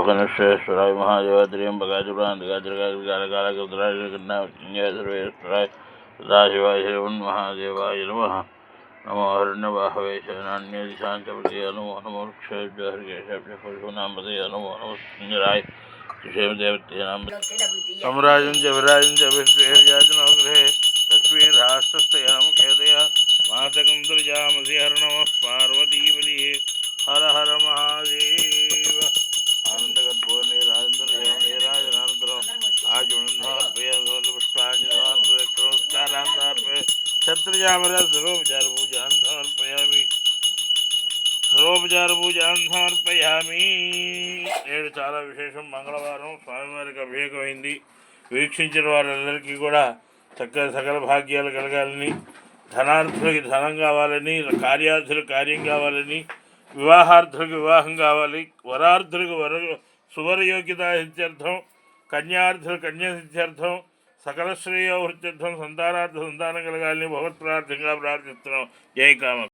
శ్రేష్ఠరాయ మహాదేవ త్రియంబకాచురాంతకాచురాయ సదాశివాయ శ్రీమన్మహాదేవాయ నమ. నమో హరణ్యవాహవే శరణాన్యదిశాంతపతయ నమో నమో క్షేభ్యహరికేశభ్యపశూనాంపతయ నమో నమో సుందరాయ క్షేమదేవతేనాం సమ్రాజం చ విరాజం చ విశ్వేర్యాజనోగ్రహే లక్ష్మీరాస్తస్తయాం ఖేదయ మాతకం దుర్జామసి హర నమ పార్వతీపతి హర హర మహాదేవ. ఆనందగర్భోని రాజేంద్రం ఆజుష్పాంజలిపుష్పాంజలికారాంతార్పయ క్షత్రజామర సర్వోపచారపూజాంతర్పయామి సర్వోపచారపూజాంతర్పయామి. నేడు చాలా విశేషం. మంగళవారం స్వామివారికి అభిషేకమైంది. వీక్షించిన వారందరికీ కూడా చక్కగా సకల భాగ్యాలు కలగాలని, ధనార్థులకి ధనం కావాలని, కార్యార్థులకు కార్యం కావాలని, వివాహార్థులకు వివాహం కావాలి, వరార్థులకు సువరయోగ్యత సిద్ధ్యర్థం, కన్యార్థులు కన్యా సిద్ధ్యర్థం, సకల శ్రేయోవృత్యర్థం, సంతానార్థ సంతానం కలగాలని భగవత్ ప్రార్థనగా ప్రార్థిస్తున్నాం. జై కామ.